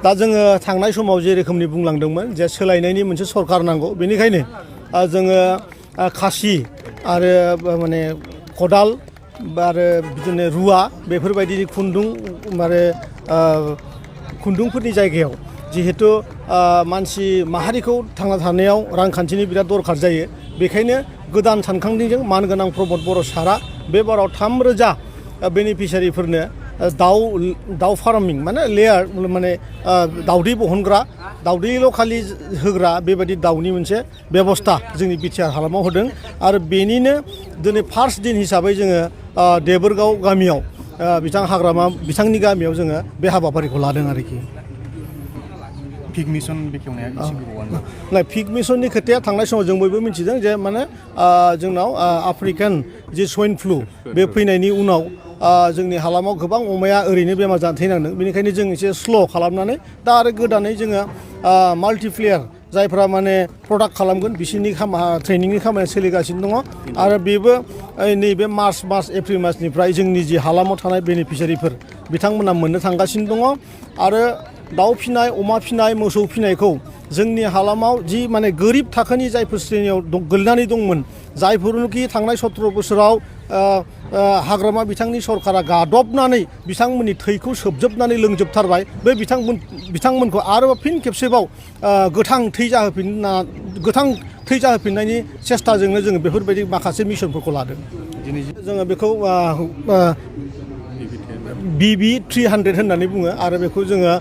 दा जोङो थांनाय समाव जे रोखोमनि बुंलांदोंमोन जे सोलायनायनि मोनसे सरकार नांगौ बेनिखायनो जोङो खासि आरो माने खदाल आरो बिदिनो रुवा बेफोरबायदि खुन्दुं आरो खुन्दुंफोरनि जायगायाव जिहेतु मानसि माहारिखौ थांना थानायाव रांखान्थिनि बिराद दरखार जायो बेखायनो गोदान सानखांथिजों मानगोनां प्रमद बर' सारा बे बाराव 3,000 बेनिफिसियारिफोरनो दाउ फार्मिं माने लेयार माने दाउदै बहनग्रा दाउदैल' खालि होग्रा बेबायदि दाउनि मोनसे बेबस्था जोंनि बिटिआर हालामाव होदों आरो बेनिनो दिनै फार्स्ट दिन हिसाबै जोङो देबोरगाव गामियाव बिथांनि गामियाव जोङो बे हाबाफारिखौ लादों आरोखि पिक मिशन बेखेवनाया एसे गोबावानो पिक मिशननि खोथाया थांनाय समाव जों बयबो मिथिदों जे माने जोंनाव आफ्रिकान जे स्वाइन फ्लु बे फैनायनि उनाव जोंनि हालामाव गोबां अमाया ओरैनो बेमार जानानै थैनांदों बेनिखायनो जों एसे स्ल' खालामनानै दा आरो गोदानै जोङो माल्टिप्लेयार जायफ्रा माने प्रडाक्ट खालामगोन बिसोरनि ट्रेनिंनि खामानिया सोलिगासिनो दङ आरो बेबो नैबे मार्च एप्रिल मासनिफ्राय जोंनि जि हालामाव थानाय बेनिफिसियारिफोर बिथांमोना मोननो थांगासिनो दङ आरो दाउ फिनाय अमा फिनाय मोसौ फिनायखौ जोंनि हालामाव जि माने गोरिब थाखोनि जायफोर श्रेणियाव गोलैनानै दंमोन जायफोरनोखि थांनाय 17 बोसोराव हाग्रामा बिथांनि सरकारा गादबनानै बिथांमोननि थैखौ सोबजोबनानै लोंजोबथारबाय बे बिथांमोनखौ आरोबाव फिन खेबसेबाव गोथां थै जाहोफिननायनि सेस्ताजोंनो जोङो बेफोरबायदि माखासे मिशनफोरखौ लादों जोङो बेखौ BB300 होननानै बुङो आरो बेखौ जोङो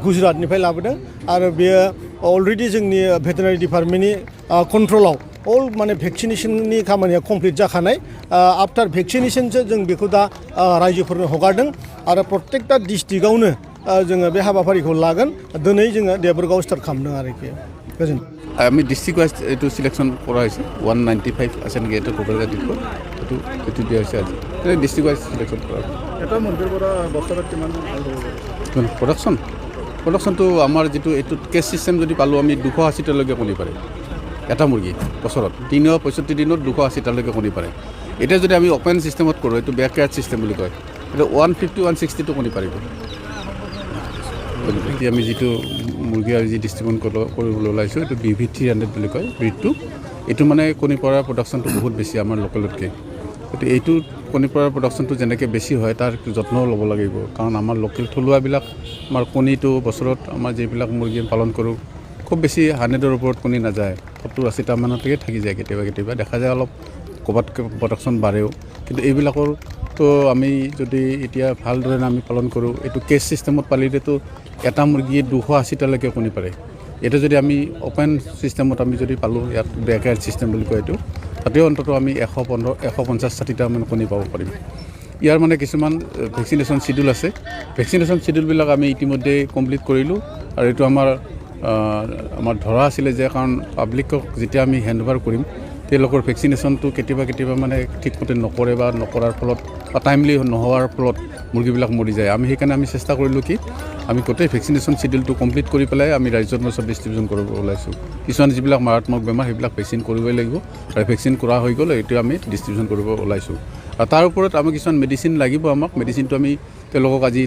गुजरातनिफ्राय लाबोदों आरो बेयो अलरेडि जोंनि भेटेनारि डिपार्टमेन्टनि कन्ट्रलाव अल माने भेक्सिनेसननि खामानिया कमप्लिट जाखानाय आफ्टार भेक्सिनेसनसो जों बेखौ दा रायजोफोरनो हगारदों आरो प्रत्येकटा डिस्ट्रिक्टआवनो जोङो बे हाबाफारिखौ लागोन दिनै जोङो देबोरगाव स्टार्ट खालामदों आरोखि गोजोन আমি ডিষ্ট্ৰিক্ট ৱাইজ এইটো চিলেকশ্যন কৰা হৈছে 195 আছে নেকি এইটো কোকৰাঝাৰ ডিষ্ট্ৰিক্টত এইটো দিয়া হৈছে আজি ডিষ্ট্ৰিক্ট ৱাইজ চিলেকশ্যন কৰা এটা মুৰ্গীৰ পৰা বছৰত কিমান প্ৰডাকশ্যনটো আমাৰ যিটো এইটোত কেছ ছিষ্টেম যদি পালোঁ আমি 280টালৈকে কণী পাৰে এটা মুৰ্গী বছৰত 365 দিনত 280টালৈকে কণী পাৰে এতিয়া যদি আমি অপেন ছিষ্টেমত কৰোঁ এইটো বেকয়াৰ্ড ছিষ্টেম বুলি কয় এইটো 150-160টো কণী পাৰিব এতিয়া আমি যিটো মুৰ্গী আৰু যি ডিষ্ট্ৰিবিউট কৰিবলৈ ওলাইছোঁ এইটো BB300 বুলি কয় ব্ৰিডটো এইটো মানে কণী পৰাৰ প্ৰডাকশ্যনটো বহুত বেছি আমাৰ লোকেলতকৈ গতিকে এইটো কণী পৰাৰ প্ৰডাকশ্যনটো যেনেকৈ বেছি হয় তাৰ যত্নও ল'ব লাগিব কাৰণ আমাৰ লোকেল থলুৱাবিলাক আমাৰ কণীটো বছৰত আমাৰ যিবিলাক মুৰ্গী পালন কৰোঁ খুব বেছি 100ৰ ওপৰত কণী নাযায় 70-80টা মানলৈকে থাকি যায় কেতিয়াবা দেখা যায় অলপ ক'ৰবাত প্ৰডাকশ্যন বাঢ়েও কিন্তু এইবিলাকৰ তো আমি যদি এতিয়া ভালদৰে আমি পালন কৰোঁ এইটো কেছ ছিষ্টেমত পালিলেতো এটা মুৰ্গীয়ে 280টালৈকে কণী পাৰে এটা যদি আমি অপেন ছিষ্টেমত আমি যদি পালোঁ ইয়াত বেকয়াৰ্ড ছিষ্টেম বুলি কয় এইটো তাতেও অন্ততঃ আমি 150-160টা মান কণী পাব পাৰিম ইয়াৰ মানে কিছুমান ভেকচিনেশ্যন শিডিউল আছে ভেকচিনেশ্যন শিডিউলবিলাক আমি ইতিমধ্যে কমপ্লিট কৰিলোঁ আৰু এইটো আমাৰ ধৰা আছিলে যে কাৰণ পাব্লিকক যেতিয়া আমি হেণ্ডঅভাৰ কৰিম তেওঁলোকৰ ভেকচিনেশ্যনটো কেতিয়াবা মানে ঠিকমতে নকৰে বা নকৰাৰ ফলত বা টাইমলি নোহোৱাৰ ফলত মুৰ্গীবিলাক মৰি যায় আমি সেইকাৰণে আমি চেষ্টা কৰিলোঁ কি আমি গোটেই ভেকচিনেশ্যন শিডিউলটো কমপ্লিট কৰি পেলাই আমি ৰাজ্যৰ মাজত ডিষ্ট্ৰিবিউশ্যন কৰিব ওলাইছোঁ কিছুমান যিবিলাক মাৰাত্মক বেমাৰ সেইবিলাক ভেকচিন কৰিবই লাগিব আৰু ভেকচিন কৰা হৈ গ'ল এইটো আমি ডিষ্ট্ৰিবিউশ্যন কৰিব ওলাইছোঁ আৰু তাৰ ওপৰত আমি কিছুমান মেডিচিন লাগিব আমাক মেডিচিনটো আমি তেওঁলোকক আজি